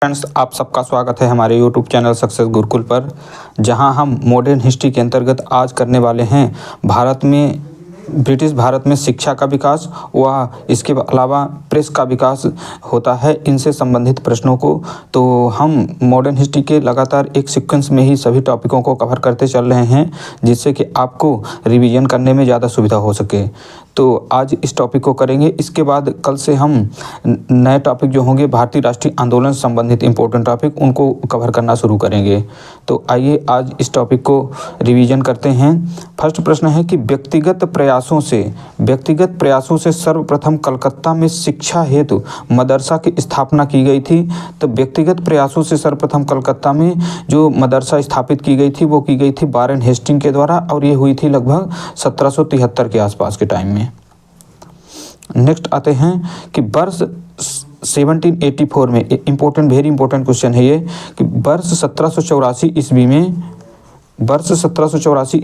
Friends, आप सबका स्वागत है हमारे यूट्यूब चैनल सक्सेस गुरुकुल पर, जहां हम मॉडर्न हिस्ट्री के अंतर्गत आज करने वाले हैं ब्रिटिश भारत में शिक्षा का विकास व इसके अलावा प्रेस का विकास होता है, इनसे संबंधित प्रश्नों को। तो हम मॉडर्न हिस्ट्री के लगातार एक सीक्वेंस में ही सभी टॉपिकों को कवर करते चल रहे हैं, जिससे कि आपको रिवीजन करने में ज़्यादा सुविधा हो सके। तो आज इस टॉपिक को करेंगे। इसके बाद कल से हम नए टॉपिक जो होंगे भारतीय राष्ट्रीय आंदोलन से संबंधित इंपॉर्टेंट टॉपिक, उनको कवर करना शुरू करेंगे। तो आइए आज इस टॉपिक को रिवीजन करते हैं। फर्स्ट प्रश्न है कि व्यक्तिगत प्रयासों से सर्वप्रथम कलकत्ता में शिक्षा हेतु मदरसा की स्थापना की गई थी। तो व्यक्तिगत प्रयासों से सर्वप्रथम कलकत्ता में जो मदरसा स्थापित की गई थी वो की गई थी वारेन हेस्टिंग के द्वारा, और ये हुई थी लगभग 1773 के आसपास के टाइम में। नेक्स्ट आते हैं कि वर्ष 1784 में वेरी इंपॉर्टेंट क्वेश्चन है ये कि वर्ष 1784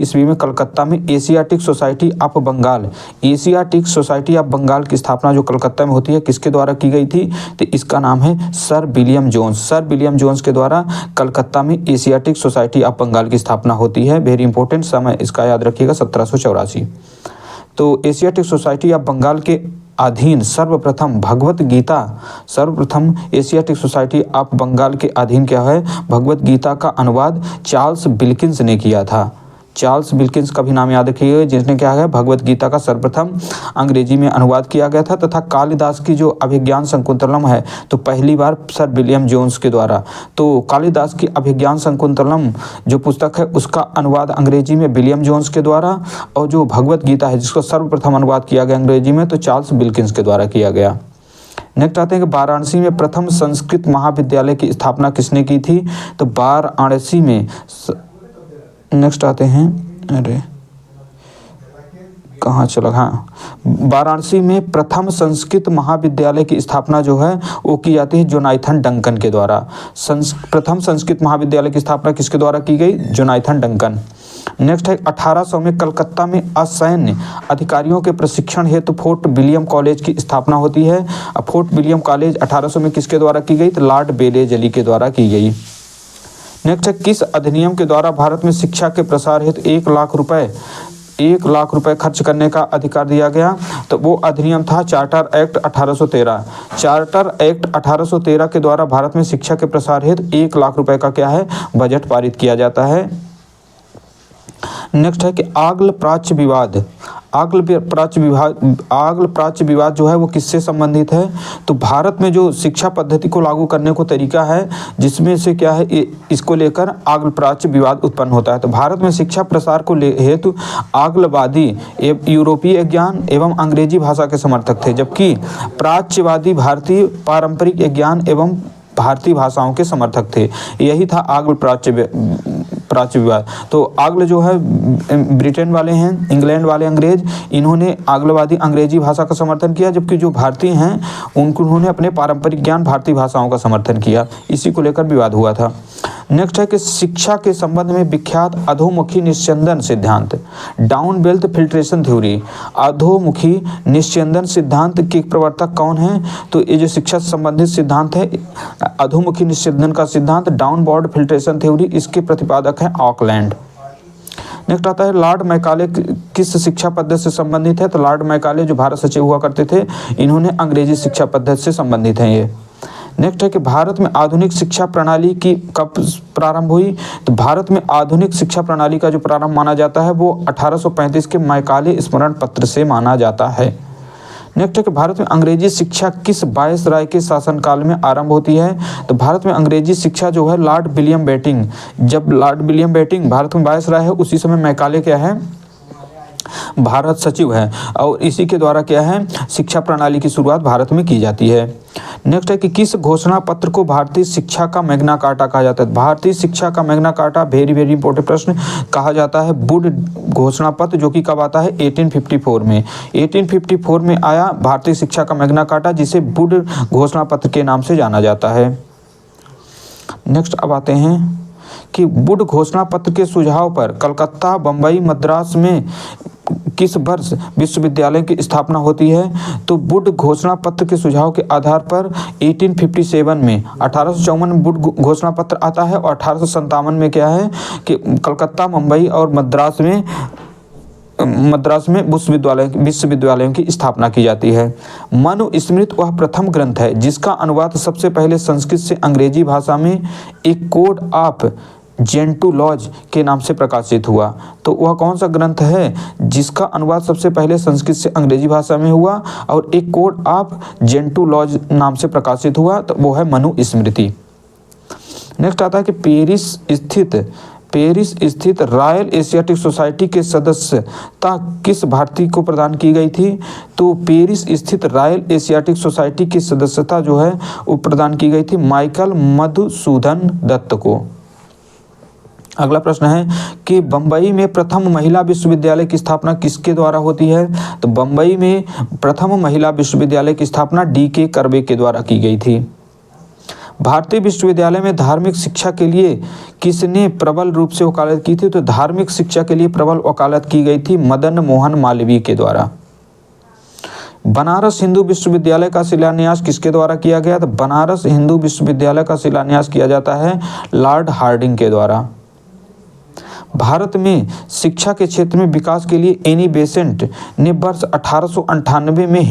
ईस्वी में कलकत्ता में एशियाटिक सोसाइटी ऑफ बंगाल की स्थापना जो कलकत्ता में होती है, किसके द्वारा की गई थी? तो इसका नाम है सर विलियम जोन्स के द्वारा कलकत्ता में एशियाटिक सोसाइटी ऑफ बंगाल की स्थापना होती है। वेरी इंपॉर्टेंट समय इसका याद रखिएगा, 1784। तो एशियाटिक सोसाइटी ऑफ बंगाल के अधीन सर्वप्रथम एशियाटिक सोसाइटी ऑफ बंगाल के अधीन क्या है, भगवत गीता का अनुवाद चार्ल्स विल्किंस ने किया था। चार्ल्स विल्किंस का भी नाम याद रखिएगा, जिसने क्या है भगवत गीता का सर्वप्रथम अंग्रेजी में अनुवाद किया गया था। तथा कालिदास की जो अभिज्ञान शकुंतलम है, तो पहली बार सर विलियम जोन्स के द्वारा। तो कालिदास की अभिज्ञान शकुंतलम जो पुस्तक है उसका अनुवाद अंग्रेजी में विलियम जोन्स के द्वारा, और जो भगवत गीता है जिसको सर्वप्रथम अनुवाद किया गया अंग्रेजी में, तो चार्ल्स विल्किंस के द्वारा किया गया। नेक्स्ट आते हैं कि वाराणसी में प्रथम संस्कृत महाविद्यालय की स्थापना किसने की थी? तो वाराणसी में नेक्स्ट आते हैं, वाराणसी में प्रथम संस्कृत महाविद्यालय की स्थापना जो है वो की जाती है जोनाथन डंकन के द्वारा। प्रथम संस्कृत महाविद्यालय की स्थापना किसके द्वारा की गई? Jonathan Duncan. नेक्स्ट है 1800 में कलकत्ता में असैन्य अधिकारियों के प्रशिक्षण हेतु फोर्ट विलियम कॉलेज की स्थापना होती है। फोर्ट विलियम कॉलेज 1800 में किसके द्वारा की गई? तो लॉर्ड बेलेजली के द्वारा की गई। नेक्स्ट है किस अधिनियम के द्वारा भारत में शिक्षा के प्रसार हेतु 1 लाख रुपए खर्च करने का अधिकार दिया गया? तो वो अधिनियम था चार्टर एक्ट 1813। चार्टर एक्ट 1813 के द्वारा भारत में शिक्षा के प्रसार हेतु 1 लाख रुपए का क्या है, बजट पारित किया जाता है। नेक्स्ट है कि आग्ल प्राच्य विवाद जो है वो किससे संबंधित है? तो भारत में जो शिक्षा पद्धति को लागू करने को तरीका है, जिसमें से क्या है इसको लेकर आग्ल प्राच्य विवाद उत्पन्न होता है। तो भारत में शिक्षा प्रसार को हेतु आग्लवादी यूरोपीय ज्ञान एवं अंग्रेजी भाषा के समर्थक थे, जबकि प्राच्यवादी भारतीय पारंपरिक ज्ञान एवं भारतीय भाषाओं के समर्थक थे। यही था आग्ल प्राच्य विवाद। तो आग्ल जो है ब्रिटेन वाले हैं, इंग्लैंड वाले अंग्रेज, इन्होंने आग्लवादी अंग्रेजी भाषा का समर्थन किया, जबकि जो भारतीय हैं उन्होंने अपने पारंपरिक ज्ञान भारतीय भाषाओं का समर्थन किया। इसी को लेकर विवाद हुआ था। नेक्स्ट है कि शिक्षा के संबंध में विख्यात अधोमुखी निस्यंदन सिद्धांत, डाउन वेल्थ फिल्ट्रेशन थ्योरी, अधोमुखी निस्यंदन सिद्धांत के प्रवर्तक कौन है? तो ये जो शिक्षा से संबंधित सिद्धांत है, अधोमुखी निस्यंदन का सिद्धांत, डाउनवर्ड फिल्ट्रेशन थ्योरी, इसके प्रतिपादक है ऑकलैंड। नेक्स्ट आता है लॉर्ड मैकाले किस शिक्षा पद्धति से संबंधित है? तो लॉर्ड मैकाले जो भारत सचिव हुआ करते थे, इन्होंने अंग्रेजी शिक्षा पद्धति से संबंधित हैं ये। नेक्स्ट है कि भारत में आधुनिक शिक्षा प्रणाली की कब प्रारंभ हुई? तो भारत में आधुनिक शिक्षा प्रणाली का जो प्रारंभ माना जाता है वो 1835 के मैकाले स्मरण पत्र से माना जाता है। नेक्स्ट है कि भारत में अंग्रेजी शिक्षा किस वायसराय के शासनकाल में आरंभ होती है? तो भारत में अंग्रेजी शिक्षा जो है लॉर्ड विलियम बेटिंग, जब लॉर्ड विलियम बेटिंग भारत में वायसराय है, उसी समय मैकाले क्या है, भारत सचिव है, और इसी के द्वारा क्या है शिक्षा प्रणाली की शुरुआत भारत में की जाती है। नेक्स्ट है कि किस घोषणा पत्र को भारतीय शिक्षा का मैग्ना कार्टा कहा जाता है? भारतीय शिक्षा का मैग्ना कार्टा वेरी इंपॉर्टेंट प्रश्न कहा जाता है वुड घोषणा पत्र, जो कि कब आता है? 1854 में। 1854 में आया भारतीय शिक्षा का मैग्ना कार्टा, जिसे वुड घोषणा पत्र के नाम से जाना जाता है। नेक्स्ट अब आते हैं कि वुड घोषणा पत्र के सुझाव पर कलकत्ता, बम्बई, मद्रास में किस वर्ष विश्वविद्यालय की स्थापना होती है? तो वुड घोषणा पत्र के सुझाव के आधार पर 1857 में 1854 में वुड घोषणा पत्र आता है और 1857 में क्या है कि कलकत्ता, मुंबई और मद्रास में विश्वविद्यालयों की स्थापना की जाती है। मनुस्मृति वह प्रथम ग्रंथ है जिसका अनुवाद सबसे पहले संस्कृत से अंग्रेजी भाषा में एक कोड ऑफ जेंटुलॉज के नाम से प्रकाशित हुआ। तो वह कौन सा ग्रंथ है जिसका अनुवाद सबसे पहले संस्कृत से अंग्रेजी भाषा में हुआ और एक कोड ऑफ जेंटुलॉज नाम से प्रकाशित हुआ? तो वो है मनुस्मृति। नेक्स्ट आता है कि पेरिस स्थित रॉयल एशियाटिक सोसाइटी के सदस्यता किस भारतीय को प्रदान की गई थी? तो पेरिस स्थित रॉयल एशियाटिक सोसाइटी की सदस्यता जो है वो प्रदान की गई थी माइकल मधुसूदन दत्त को। अगला प्रश्न है कि बम्बई में प्रथम महिला विश्वविद्यालय की स्थापना किसके द्वारा होती है? तो बम्बई में प्रथम महिला विश्वविद्यालय की स्थापना D.K. कर्वे के द्वारा की गई थी। भारतीय विश्वविद्यालय में धार्मिक शिक्षा के लिए किसने प्रबल रूप से वकालत की थी? तो धार्मिक शिक्षा के लिए प्रबल वकालत की गई थी मदन मोहन मालवीय के द्वारा। बनारस हिंदू विश्वविद्यालय का शिलान्यास किसके द्वारा किया गया? तो बनारस हिंदू विश्वविद्यालय का शिलान्यास किया जाता है लॉर्ड हार्डिंग के द्वारा। भारत में शिक्षा के क्षेत्र में विकास के लिए एनी बेसेंट ने वर्ष 1898 में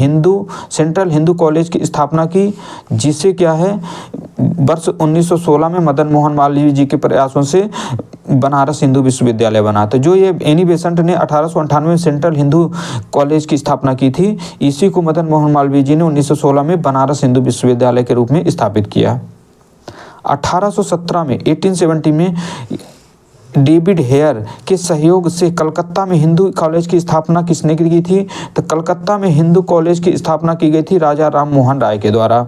सेंट्रल हिंदू कॉलेज की स्थापना की, जिसे क्या है वर्ष 1916 में मदन मोहन मालवीय जी के प्रयासों से बनारस हिंदू विश्वविद्यालय बना। तो जो ये एनी बेसेंट ने 1898 में सेंट्रल हिंदू कॉलेज की स्थापना की थी, इसी को मदन मोहन मालवीय जी ने 1916 में बनारस हिंदू विश्वविद्यालय के रूप में स्थापित किया। 1870 में डेविड हेयर के सहयोग से कलकत्ता में हिंदू कॉलेज की स्थापना किसने की थी? तो कलकत्ता में हिंदू कॉलेज की स्थापना की गई थी राजा राम मोहन राय के द्वारा।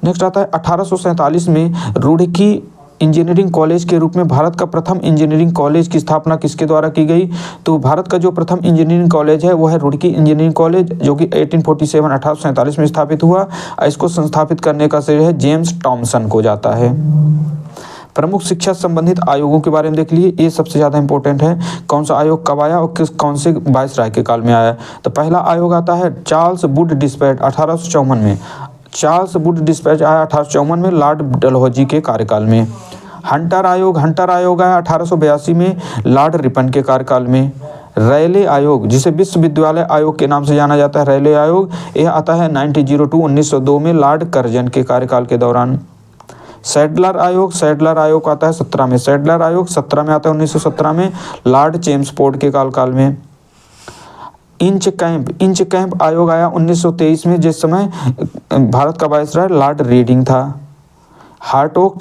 नेक्स्ट आता है 1847 में रुड़की इंजीनियरिंग कॉलेज के रूप में भारत का प्रथम इंजीनियरिंग कॉलेज की स्थापना किसके द्वारा की गई? तो भारत का जो प्रथम इंजीनियरिंग कॉलेज है वो है रुड़की इंजीनियरिंग कॉलेज, जो कि 1847 में स्थापित हुआ। इसको संस्थापित करने का श्रेय है जेम्स टॉमसन को जाता है। प्रमुख शिक्षा संबंधित आयोगों के बारे में देख लीजिए, ये सबसे ज़्यादा इंपॉर्टेंट है। कौन सा आयोग कब आया और कौन से वायसराय के काल में आया? तो पहला आयोग आता है चार्ल्स वुड डिस्पैच 1854 में। चार्ल्स वुड डिस्पैच आया 1854 में लॉर्ड डलहौजी के कार्यकाल में। हंटर आयोग आया 1882 में लॉर्ड रिपन के कार्यकाल में। रैले आयोग, जिसे विश्वविद्यालय आयोग के नाम से जाना जाता है, रैले आयोग, यह आता है 1902 में लॉर्ड कर्जन के कार्यकाल के दौरान। सैडलर आयोग आता है 17 में। सैडलर आयोग 17 में आता है 1917 में लॉर्ड चेम्सफोर्ड के कालकाल में। इंच कैंप आयोग आया 1923 में, जिस समय भारत का वायसराय लॉर्ड रीडिंग था। हार्ट ओक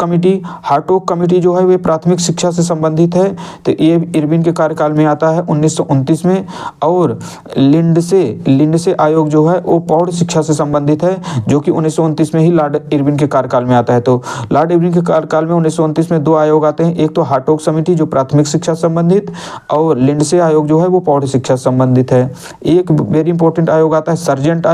कमेटी जो है वे प्राथमिक शिक्षा से संबंधित है, तो ये इरविन के कार्यकाल में आता है 1929 में। और लिंडसे आयोग जो है वो प्रौढ़ शिक्षा से संबंधित है, जो कि 1929 में ही लॉर्ड इरविन के कार्यकाल में आता है। तो लॉर्ड इरविन के कार्यकाल में 1929 में दो आयोग आते हैं, एक तो हार्ट ओक समिति जो प्राथमिक शिक्षा संबंधित, और लिंडसे आयोग जो है वो प्रौढ़ शिक्षा संबंधित है। एक वेरी इंपॉर्टेंट आयोग आता है सर्जेंट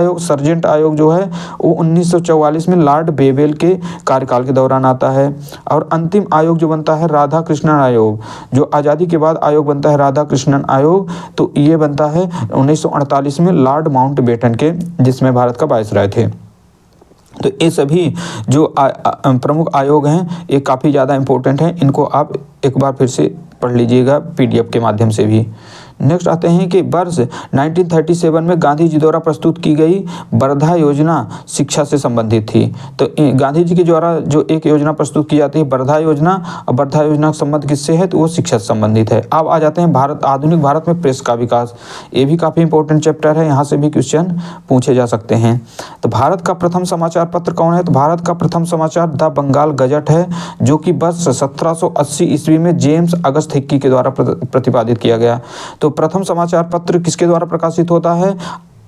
आयोग जो है वो 1944 में लॉर्ड बेवेल के कार्यकाल के दौरान आता है। और अंतिम आयोग जो बनता है राधा कृष्णन आयोग, जो आज़ादी के बाद आयोग बनता है राधा कृष्णन आयोग, तो ये बनता है 1948 में लॉर्ड माउंटबेटन के, जिसमें भारत का वायसराय थे। तो ये सभी जो प्रमुख आयोग हैं ये काफ़ी ज़्यादा इम्पोर्टेंट हैं, इनको आप एक बार फिर से पढ़ लीजिएगा PDF के माध्यम से भी। नेक्स्ट आते हैं कि वर्ष 1937 में गांधी जी द्वारा प्रस्तुत की गई वर्धा योजना शिक्षा से संबंधित थी। तो गांधी जी के द्वारा जो एक योजना प्रस्तुत की जाती है वर्धा योजना, और वर्धा योजना का संबंध किससे है? तो वो शिक्षा से संबंधित है। अब आ जाते हैं आधुनिक भारत में प्रेस का विकास। ये भी काफ़ी इंपॉर्टेंट चैप्टर है, यहाँ से भी क्वेश्चन पूछे जा सकते हैं। तो भारत का प्रथम समाचार पत्र कौन है? तो भारत का प्रथम समाचार द बंगाल गजट है, जो कि वर्ष 1780 ईस्वी में जेम्स अगस्त हिक्की के द्वारा प्रतिपादित किया गया। तो प्रथम समाचार पत्र किसके द्वारा प्रकाशित होता है?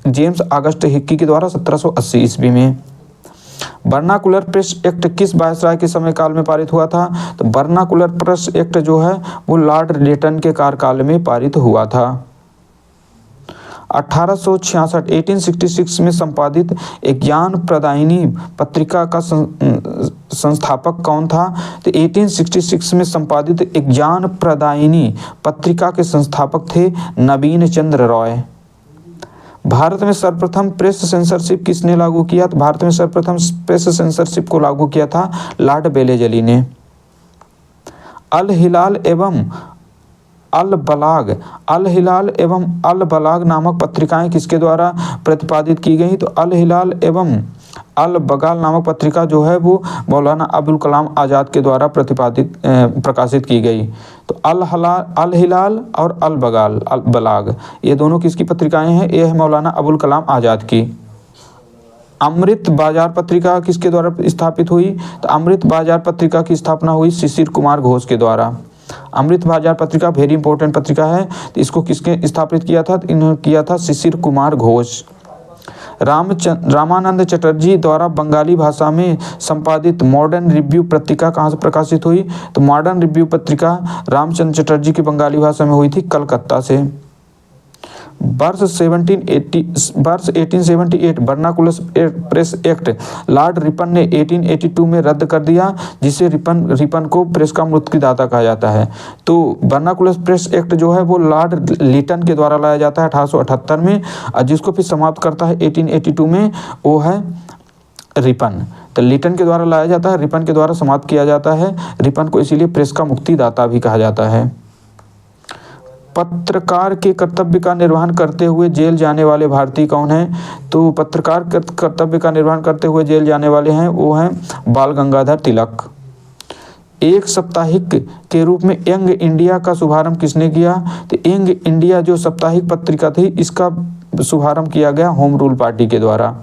जेम्स अगस्त हिक्की के द्वारा 1780 ईस्वी में। बर्नाकुलर प्रेस एक्ट किस वायसराय के समय काल में पारित हुआ था? तो बर्नाकुलर प्रेस एक्ट जो है वो लॉर्ड लेटन के कार्यकाल में पारित हुआ था। 1866 में संपादित ज्ञान प्रदायिनी पत्रिका का संस्थापक कौन था? तो 1866 में संपादित एक ज्ञान प्रदायिनी पत्रिका के संस्थापक थे नवीन चंद्र रॉय। भारत में सर्वप्रथम प्रेस सेंसरशिप किसने लागू किया? तो भारत में सर्वप्रथम प्रेस सेंसरशिप को लागू किया था लॉर्ड बेलेजली ने। अल हिलाल एवं अल बलाग नामक पत्रिकाएं किसके द्वारा प्रतिपादित की गई? तो अल हिलाल एवं अल बगाल नामक पत्रिका जो है वो मौलाना अबुल कलाम आज़ाद के द्वारा प्रकाशित की गई। तो अल हिलाल और अल बलाग ये दोनों किसकी पत्रिकाएं हैं? ये है मौलाना अबुल कलाम आज़ाद की। अमृत बाजार पत्रिका किसके द्वारा स्थापित हुई? तो अमृत बाजार पत्रिका की स्थापना हुई शिशिर कुमार घोष के द्वारा। अमृत बाजार पत्रिका वेरी इंपॉर्टेंट पत्रिका है। तो इसको किसके स्थापित किया था? इन्होंने किया था शिशिर कुमार घोष। रामानंद चटर्जी द्वारा बंगाली भाषा में संपादित मॉडर्न रिव्यू पत्रिका कहाँ से प्रकाशित हुई? तो मॉडर्न रिव्यू पत्रिका रामचंद्र चटर्जी की बंगाली भाषा में हुई थी कलकत्ता से। वर्ष 1878 vernacular press act Lord Ripon ने 1882 में रद्द कर दिया, जिसे रिपन को प्रेस का मृत्युदाता कहा जाता है। तो वर्नाकुलर प्रेस एक्ट जो है वो लॉर्ड लिटन के द्वारा लाया जाता है 1878 में, और जिसको फिर समाप्त करता है 1882 में वो है रिपन। तो लिटन के द्वारा लाया जाता है, रिपन के द्वारा समाप्त किया जाता है। रिपन को इसीलिए प्रेस का मुक्तिदाता भी कहा जाता है। पत्रकार के कर्तव्य का निर्वहन करते हुए जेल जाने वाले भारतीय कौन हैं? तो पत्रकार कर्तव्य का निर्वहन करते हुए जेल जाने वाले हैं वो हैं बाल गंगाधर तिलक। एक साप्ताहिक के रूप में यंग इंडिया का शुभारंभ किसने किया? तो यंग इंडिया जो साप्ताहिक पत्रिका थी इसका शुभारंभ किया गया होम रूल पार्टी के द्वारा।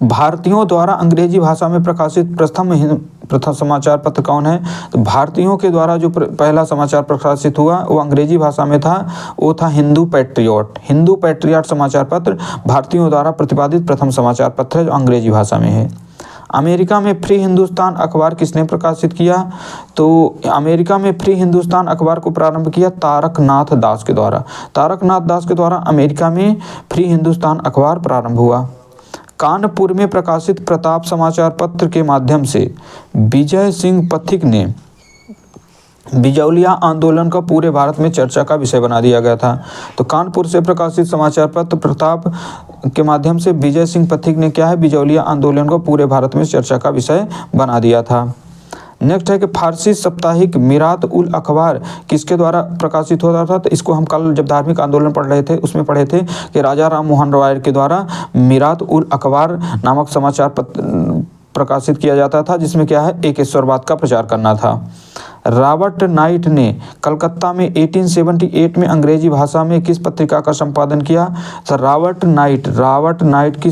भारतीयों द्वारा अंग्रेजी भाषा में प्रकाशित प्रथम समाचार पत्र कौन है? तो भारतीयों के द्वारा जो पहला समाचार प्रकाशित हुआ वो अंग्रेजी भाषा में था, वो था हिंदू पैट्रियट समाचार पत्र भारतीयों द्वारा प्रतिपादित प्रथम समाचार पत्र है जो अंग्रेजी भाषा में है। अमेरिका में फ्री हिंदुस्तान अखबार किसने प्रकाशित किया? तो अमेरिका में फ्री हिंदुस्तान अखबार को प्रारंभ किया तारकनाथ दास के द्वारा अमेरिका में फ्री हिंदुस्तान अखबार प्रारंभ हुआ। कानपुर में प्रकाशित प्रताप समाचार पत्र के माध्यम से विजय सिंह पथिक ने बिजौलिया आंदोलन का पूरे भारत में चर्चा का विषय बना दिया गया था। तो कानपुर से प्रकाशित समाचार पत्र प्रताप के माध्यम से विजय सिंह पथिक ने क्या है बिजौलिया आंदोलन को पूरे भारत में चर्चा का विषय बना दिया था। नेक्स्ट है कि फारसी साप्ताहिक मिरात उल अखबार किसके द्वारा प्रकाशित होता था? तो इसको हम कल जब धार्मिक आंदोलन पढ़ रहे थे उसमें पढ़े थे कि राजा राम मोहन रॉय के द्वारा मिरात उल अखबार नामक समाचार पत्र प्रकाशित किया जाता था, जिसमें क्या है एकेश्वरवाद का प्रचार करना था। रॉबर्ट नाइट ने कलकत्ता में 1878 में अंग्रेजी भाषा में किस पत्रिका का संपादन किया? तो रॉबर्ट नाइट की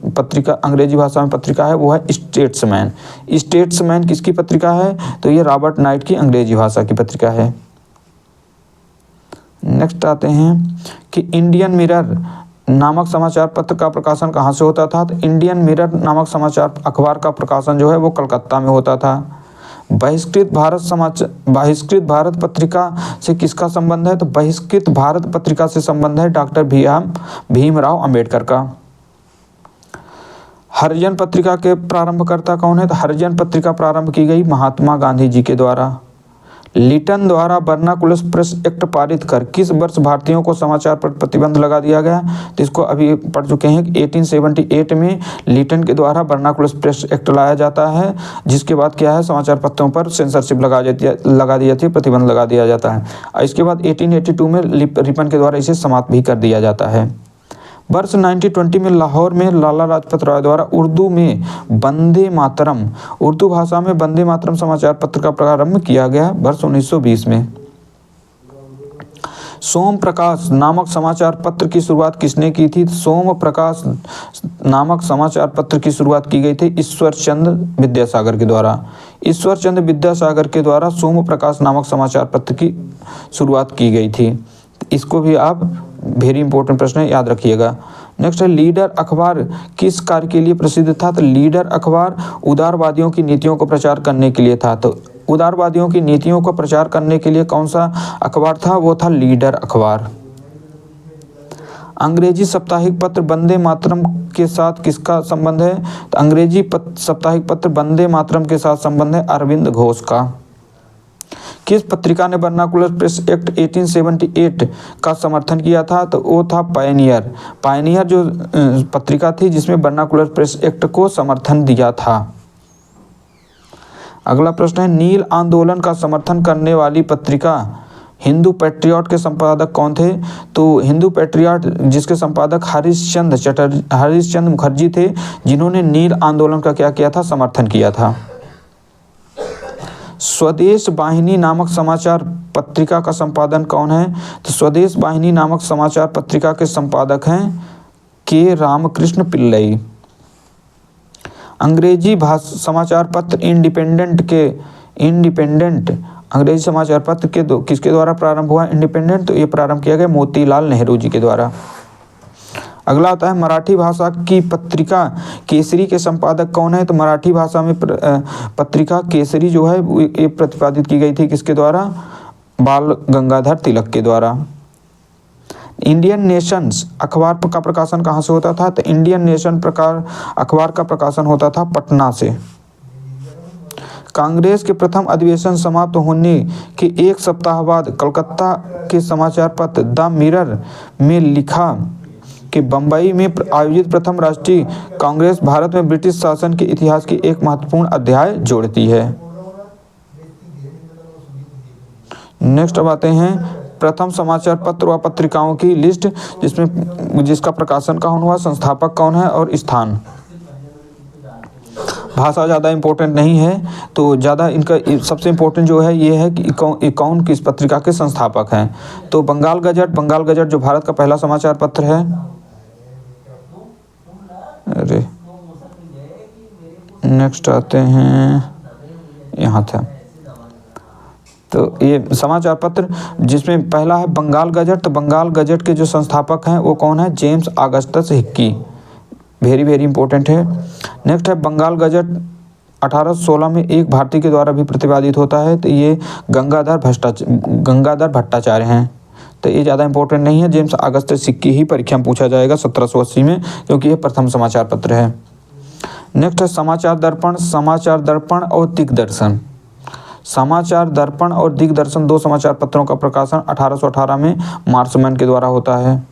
पत्रिका अंग्रेजी भाषा में पत्रिका है वो है स्टेट्समैन किसकी पत्रिका है? तो ये रॉबर्ट नाइट की अंग्रेजी भाषा की पत्रिका है। नेक्स्ट आते हैं कि इंडियन मिरर नामक समाचार पत्र का प्रकाशन कहाँ से होता था? तो इंडियन मिरर नामक समाचार अखबार का प्रकाशन जो है वो कलकत्ता में होता था। बहिष्कृत भारत पत्रिका से किसका संबंध है? तो बहिष्कृत भारत पत्रिका से संबंध है डॉक्टर भीमराव अंबेडकर का। हरिजन पत्रिका के प्रारंभकर्ता कौन है? तो हरिजन पत्रिका प्रारंभ की गई महात्मा गांधी जी के द्वारा। लिटन द्वारा वर्नाकुलर प्रेस एक्ट पारित कर किस वर्ष भारतीयों को समाचार पर प्रतिबंध लगा दिया गया? तो इसको अभी पढ़ चुके हैं कि 1878 में लिटन के द्वारा वर्नाकुलर प्रेस एक्ट लाया जाता है, जिसके बाद क्या है समाचार पत्रों पर सेंसरशिप लगा दी जाती है, प्रतिबंध लगा दिया जाता है। और इसके बाद 1882 में रिपन के द्वारा इसे समाप्त भी कर दिया जाता है। वर्ष 1920 में लाहौर में लाला लाजपत राय द्वारा उर्दू भाषा में वंदे मातरम समाचार पत्र का प्रारंभ किया गया वर्ष 1920 में। सोम प्रकाश नामक समाचार पत्र की शुरुआत किसने की थी? सोम प्रकाश नामक समाचार पत्र की शुरुआत की गई थी ईश्वरचंद्र विद्यासागर के द्वारा सोम प्रकाश नामक समाचार पत्र की शुरुआत की गई थी। इसको भी आप वेरी इंपॉर्टेंट प्रश्न है, याद रखिएगा। नेक्स्ट है लीडर अखबार किस कार्य के लिए प्रसिद्ध था? तो लीडर अखबार उदारवादियों की नीतियों को प्रचार करने के लिए था। तो उदारवादियों की नीतियों को प्रचार करने के लिए कौन सा अखबार था? वो था लीडर अखबार। अंग्रेजी साप्ताहिक पत्र वंदे मातरम के साथ किसका संबंध है? तो अंग्रेजी साप्ताहिक पत्र वंदे मातरम के साथ संबंध है अरविंद घोष का। किस पत्रिका ने वर्नाकुलर प्रेस एक्ट 1878 का समर्थन किया था? तो वो था पायनियर। पायनियर जो पत्रिका थी जिसमें वर्नाकुलर प्रेस एक्ट को समर्थन दिया था। अगला प्रश्न है, नील आंदोलन का समर्थन करने वाली पत्रिका हिंदू पैट्रियट के संपादक कौन थे? तो हिंदू पैट्रियट जिसके संपादक हरीशचंद्र मुखर्जी थे, जिन्होंने नील आंदोलन का क्या किया था? समर्थन किया था। स्वदेश वाहिनी नामक समाचार पत्रिका का संपादन कौन है? तो स्वदेश वाहिनी नामक समाचार पत्रिका के संपादक हैं के रामकृष्ण पिल्लई। अंग्रेजी समाचार पत्र इंडिपेंडेंट अंग्रेजी समाचार पत्र किसके द्वारा प्रारंभ हुआ? इंडिपेंडेंट। तो ये प्रारंभ किया गया मोतीलाल नेहरू जी के द्वारा। अगला आता है, मराठी भाषा की पत्रिका केसरी के संपादक कौन है? तो मराठी भाषा में पत्रिका केसरी जो है ये प्रतिपादित की गई थी किसके द्वारा? बाल गंगाधर तिलक के द्वारा। इंडियन नेशंस अखबार का प्रकाशन कहाँ से होता था? तो इंडियन नेशन अखबार का प्रकाशन होता था पटना से। कांग्रेस के प्रथम अधिवेशन समाप्त होने के एक सप्ताह बाद कलकत्ता के समाचार पत्र द मिरर में लिखा कि बंबई में आयोजित प्रथम राष्ट्रीय कांग्रेस भारत में ब्रिटिश शासन के इतिहास की एक महत्वपूर्ण अध्याय जोड़ती है। नेक्स्ट अब आते हैं प्रथम समाचार पत्र व पत्रिकाओं की लिस्ट, जिसका प्रकाशन कौन हुआ, संस्थापक कौन है और स्थान। भाषा ज़्यादा इम्पोर्टेंट नहीं है, तो ज़्यादा इनका सबसे इम्पोर्टेंट जो है ये है कि कौन किस पत्रिका के संस्थापक हैं। तो बंगाल गजट जो भारत का पहला समाचार पत्र है। अरे नेक्स्ट आते हैं, यहाँ था। तो ये समाचार पत्र जिसमें पहला है बंगाल गजट। तो बंगाल गजट के जो संस्थापक हैं वो कौन है? James Augustus Hickey. Very very important है। नेक्स्ट है बंगाल गजट 1816 में एक भारतीय के द्वारा भी प्रतिपादित होता है। तो ये गंगाधर भट्टाचार्य हैं। तो ये ज़्यादा इंपॉर्टेंट नहीं है। जेम्स ऑगस्टस हिक्की ही परीक्षा में पूछा जाएगा 1780 में, क्योंकि ये प्रथम समाचार पत्र है। नेक्स्ट है समाचार दर्पण और दिग्दर्शन। समाचार दर्पण और दिग्दर्शन दो समाचार पत्रों का प्रकाशन 1818 में मार्समैन के द्वारा होता है।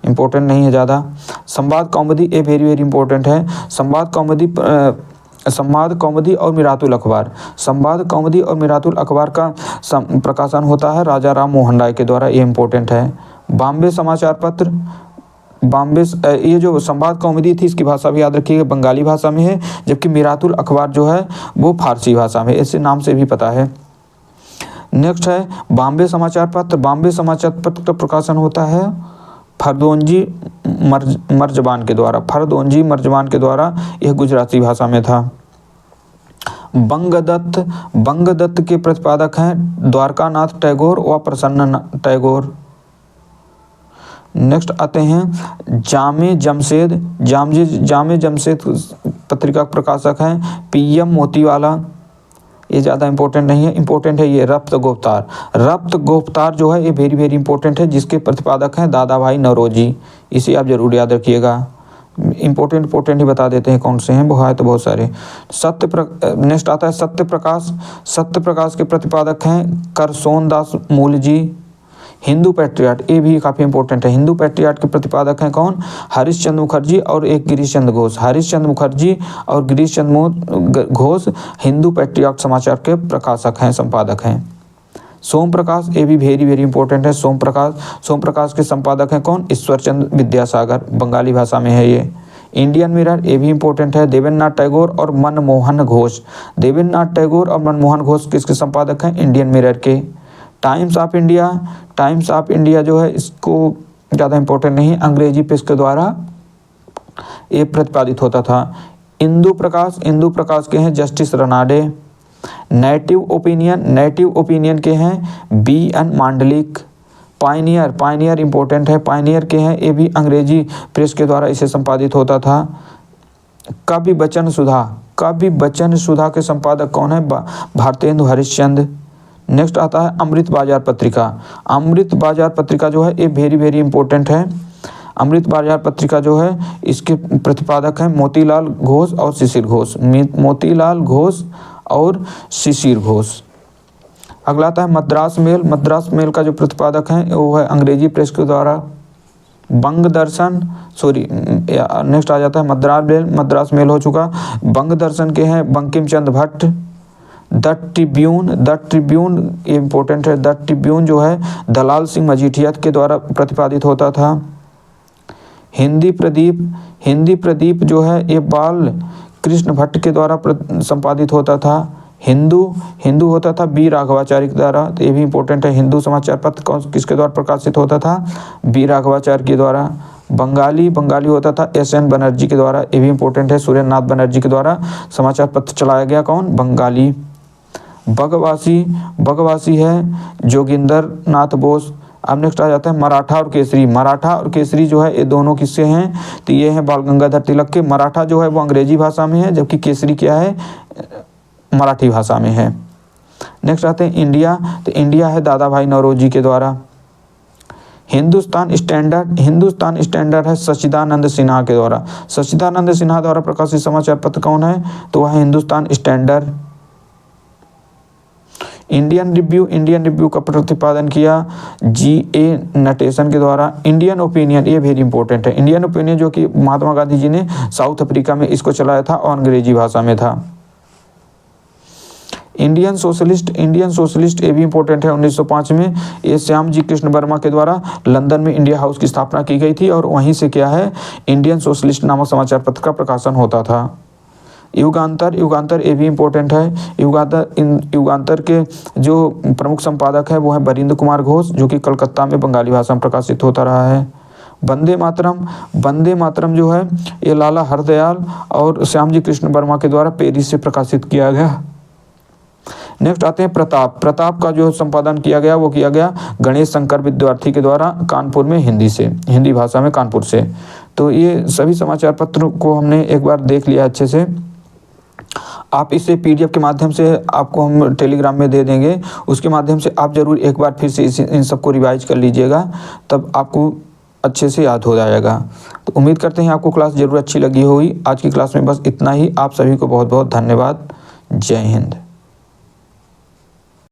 इम्पोर्टेंट नहीं है ज़्यादा। संवाद कौमुदी ये वेरी वेरी इंपॉर्टेंट है। संवाद कौमुदी और मिरातुल अखबार। संवाद कौमुदी और मिरातुल अखबार का प्रकाशन होता है राजा राम मोहन राय के द्वारा। ये इंपॉर्टेंट है। बॉम्बे समाचार पत्र, ये जो संवाद कौमुदी थी इसकी भाषा भी याद रखिएगा, बंगाली भाषा में है, जबकि मिरातुल अखबार जो है वो फारसी भाषा में, ऐसे नाम से भी पता है। नेक्स्ट है बॉम्बे समाचार पत्र। बॉम्बे समाचार पत्र का प्रकाशन होता है फरदोंजी मर्जबान के द्वारा। यह गुजराती भाषा में था। बंगदत्त के प्रतिपादक हैं द्वारकानाथ टैगोर व प्रसन्न टैगोर। नेक्स्ट आते हैं जामे जमशेद पत्रिका प्रकाशक हैं PM मोतीवाला। ये ज़्यादा इंपॉर्टेंट नहीं है। इंपॉर्टेंट है ये रफ्त गुफ्तार जो है ये वेरी वेरी इंपॉर्टेंट है, जिसके प्रतिपादक हैं दादा भाई नौरोजी। इसे आप जरूर याद रखिएगा। इंपॉर्टेंट ही बता देते हैं कौन से हैं, वो है तो बहुत सारे। नेक्स्ट आता है सत्यप्रकाश के प्रतिपादक हैं करसोन दास मूल जी। हिंदू पैट्रियट ये भी काफ़ी इंपॉर्टेंट है। हिंदू पैट्रियट के प्रतिपादक हैं कौन? हरीशचंद्र मुखर्जी और एक गिरीश चंद्र घोष। हरीशचंद्र मुखर्जी और गिरीश चंद्र घोष हिंदू पैट्रियट समाचार के प्रकाशक हैं, संपादक हैं। सोम प्रकाश ये भी वेरी वेरी इंपॉर्टेंट है। सोम प्रकाश के संपादक हैं कौन? ईश्वरचंद्र विद्यासागर, बंगाली भाषा में है ये। इंडियन मिरर ये भी इंपॉर्टेंट है। देवेंद्रनाथ टैगोर और मनमोहन घोष किसके संपादक हैं? इंडियन मिरर के। टाइम्स ऑफ इंडिया जो है इसको ज़्यादा इंपॉर्टेंट नहीं, अंग्रेजी प्रेस के द्वारा ये प्रतिपादित होता था। इंदु प्रकाश के हैं जस्टिस रनाडे। नेटिव ओपिनियन के हैं BN मांडलिक। पायनियर इंपॉर्टेंट है। पायनियर के हैं, ये भी अंग्रेजी प्रेस के द्वारा इसे संपादित होता था। कवि बचन सुधा के संपादक कौन है? भारतेंदु हरिश्चंद्र। नेक्स्ट आता है अमृत बाजार पत्रिका। अमृत बाजार पत्रिका जो है ये वेरी वेरी इंपॉर्टेंट है। अमृत बाजार पत्रिका जो है इसके प्रतिपादक हैं मोतीलाल घोष और शिशिर घोष। मोतीलाल घोष और शिशिर घोष। अगला आता है मद्रास मेल। मद्रास मेल का जो प्रतिपादक है वो है अंग्रेजी प्रेस के द्वारा बंग दर्शन, नेक्स्ट आ जाता है मद्रास मेल हो चुका। बंग दर्शन के हैं बंकिम चंद्र भट्ट। द ट्रिब्यून ये इंपॉर्टेंट है। द ट्रिब्यून जो है दलाल सिंह मजीठिया के द्वारा प्रतिपादित होता था। हिंदी प्रदीप जो है ये बाल कृष्ण भट्ट के द्वारा संपादित होता था। हिंदू होता था बी राघवाचार्य के द्वारा, तो ये भी इंपॉर्टेंट है। हिंदू समाचार पत्र किसके द्वारा प्रकाशित होता था? बी राघवाचार्य के द्वारा। बंगाली होता था एस.एन. बनर्जी के द्वारा, ये भी इंपॉर्टेंट है। सुरेंद्र नाथ बनर्जी के द्वारा समाचार पत्र चलाया गया। कौन? बंगाली। बगवासी है जोगिंदर नाथ बोस। अब नेक्स्ट आ जाता है मराठा और केसरी। मराठा और केसरी जो है ये दोनों किससे हैं? तो ये हैं बाल गंगाधर तिलक के। मराठा जो है वो अंग्रेजी भाषा में है, जबकि केसरी क्या है? मराठी भाषा में है। नेक्स्ट आते हैं इंडिया। तो इंडिया है दादा भाई नौरोजी के द्वारा। हिंदुस्तान स्टैंडर्ड है सच्चिदानंद सिन्हा के द्वारा। सच्चिदानंद सिन्हा द्वारा प्रकाशित समाचार पत्र कौन है? तो वह है हिंदुस्तान स्टैंडर्ड। इंडियन रिव्यू का प्रतिपादन किया G.A. नटेशन के द्वारा। इंडियन ओपिनियन ये वेरी इंपॉर्टेंट है। इंडियन ओपिनियन जो कि महात्मा गांधी जी ने साउथ अफ्रीका में इसको चलाया था और अंग्रेजी भाषा में था। इंडियन सोशलिस्ट ये भी इंपॉर्टेंट है। 1905 में ये श्याम जी कृष्ण वर्मा के द्वारा लंदन में इंडिया हाउस की स्थापना की गई थी और वहीं से क्या है इंडियन सोशलिस्ट नामक समाचार पत्र का प्रकाशन होता था। युगांतर ये भी इंपॉर्टेंट है। युगांतर के जो प्रमुख संपादक है वो है बरिंद्र कुमार घोष, जो कि कलकत्ता में बंगाली भाषा में प्रकाशित होता रहा है। वंदे मातरम जो है ये लाला हरदयाल और श्याम जी कृष्ण वर्मा के द्वारा पेरिस से प्रकाशित किया गया। नेक्स्ट आते हैं प्रताप का जो संपादन किया गया वो किया गया गणेश शंकर विद्यार्थी के द्वारा कानपुर में हिंदी भाषा में कानपुर से। तो ये सभी समाचार पत्र को हमने एक बार देख लिया अच्छे से। आप इसे PDF के माध्यम से आपको हम टेलीग्राम में दे देंगे, उसके माध्यम से आप ज़रूर एक बार फिर से इन सबको रिवाइज कर लीजिएगा, तब आपको अच्छे से याद हो जाएगा। तो उम्मीद करते हैं आपको क्लास ज़रूर अच्छी लगी होगी। आज की क्लास में बस इतना ही। आप सभी को बहुत बहुत धन्यवाद। जय हिंद।